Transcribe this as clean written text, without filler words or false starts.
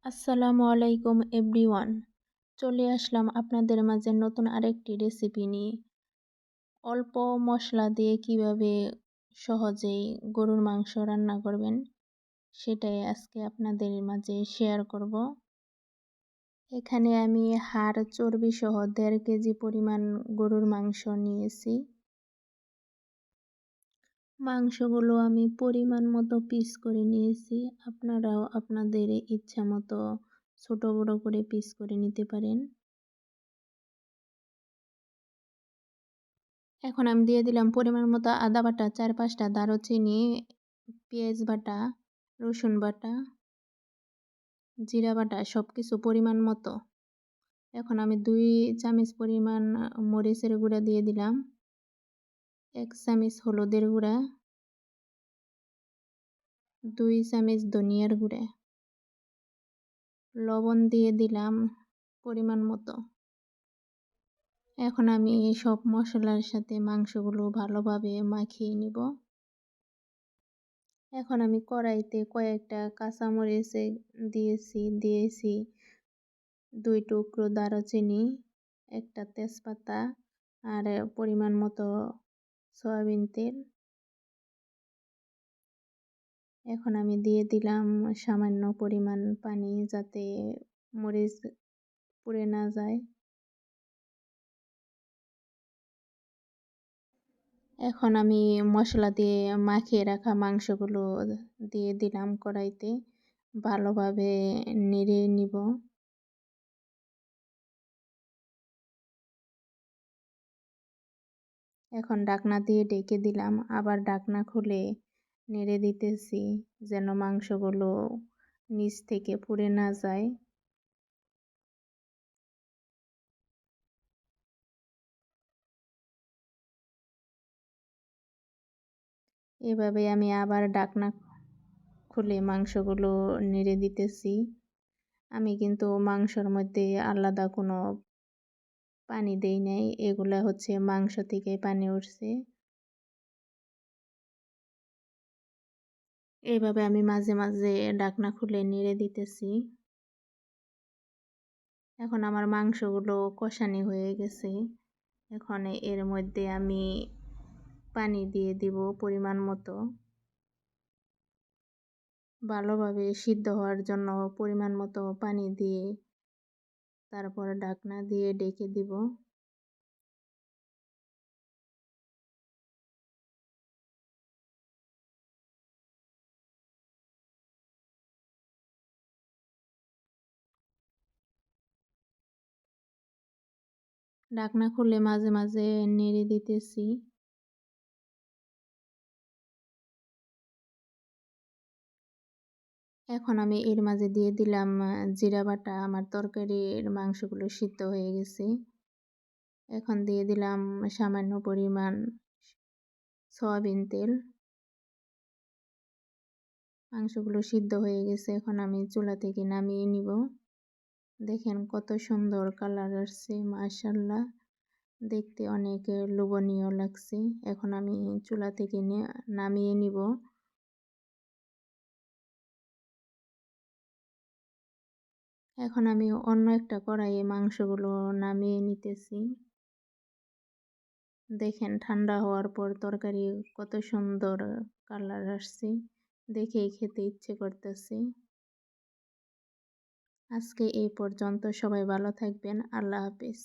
আসসালামু আলাইকুম এভরিওয়ান। চলে আসলাম আপনাদের মাঝে নতুন আরেকটি রেসিপি নিয়ে। অল্প মশলা দিয়ে কিভাবে সহজেই গরুর মাংস রান্না করবেন সেটাই আজকে আপনাদের মাঝে শেয়ার করব। এখানে আমি হাড় চর্বি সহ 1.5 কেজি পরিমাণ গরুর মাংস নিয়েছি। মাংসগুলো আমি পরিমাণ মতো পিস করে নিয়েছি। আপনারাও আপনাদের ইচ্ছা মতো ছোট বড় করে পিস করে নিতে পারেন। এখন আমি দিয়ে দিলাম পরিমাণ মতো আদা বাটা, 4-5টা দারুচিনি, পেঁয়াজ বাটা, রসুন বাটা, জিরা বাটা সব কিছু পরিমাণ মতো। এখন আমি 2 চামচ পরিমাণ মরিচের গুঁড়া দিয়ে দিলাম, 1 চামচ হলুদের গুঁড়া, 2 চামচ ধনিয়ার গুঁড়া, লবণ দিয়ে দিলাম পরিমাণ মতো। এখন আমি সব মশলার সাথে মাংসগুলো ভালোভাবে মাখিয়ে নিব। এখন আমি কড়াইতে কয়েকটা কাঁচামরিচ দিয়েছি 2 টুকরো দারুচিনি, 1টা তেজপাতা আর পরিমাণ মতো সয়াবিন তেল। এখন আমি দিয়ে দিলাম সামান্য পরিমাণ পানি যাতে মরিচ পুড়ে না যায়। এখন আমি মশলা দিয়ে মাখিয়ে রাখা মাংসগুলো দিয়ে দিলাম কড়াইতে, ভালোভাবে নেড়ে নিব। এখন ঢাকনা দিয়ে ঢেকে দিলাম, আবার ঢাকনা খুলে নেড়ে দিতেছি যেন মাংসগুলো নিচ থেকে পুড়ে না যায়। এভাবে আমি আবার ঢাকনা খুলে মাংসগুলো নেড়ে দিতেছি। আমি কিন্তু মাংসর মধ্যে আলাদা কোনো পানি দেই নাই, এগুলা হচ্ছে মাংস থেকে পানি উঠছে। এইভাবে আমি মাঝে মাঝে ঢাকনা খুলে নেড়ে দিতেছি। এখন আমার মাংসগুলো কষানি হয়ে গেছে। এখন এর মধ্যে আমি পানি দিয়ে দিব পরিমাণ মতো। ভালোভাবে সিদ্ধ হওয়ার জন্য পরিমাণ মতো পানি দিয়ে তারপর ঢাকনা দিয়ে ঢেকে দিব। ঢাকনা খুলে মাঝে মাঝে নেড়ে দিতেছি। এখন আমি এর মাঝে দিয়ে দিলাম জিরা বাটা। আমার তরকারির মাংসগুলো সিদ্ধ হয়ে গেছে। এখন দিয়ে দিলাম সামান্য পরিমাণ সয়াবিন তেল। মাংসগুলো সিদ্ধ হয়ে গেছে, এখন আমি চুলা থেকে নামিয়ে নিব। দেখেন কত সুন্দর কালার আসছে, মাশাআল্লাহ, দেখতে অনেক লোভনীয় লাগছে। এখন আমি চুলা থেকে নামিয়ে নিব। এখন আমি অন্য একটা কড়াইয়ে মাংসগুলো নামিয়ে নিতেছি। দেখেন ঠান্ডা হওয়ার পর তরকারি কত সুন্দর কালার আসছে, দেখেই খেতে ইচ্ছে করতেছে। আজকে এই পর্যন্ত, সবাই ভালো থাকবেন। আল্লাহ হাফেজ।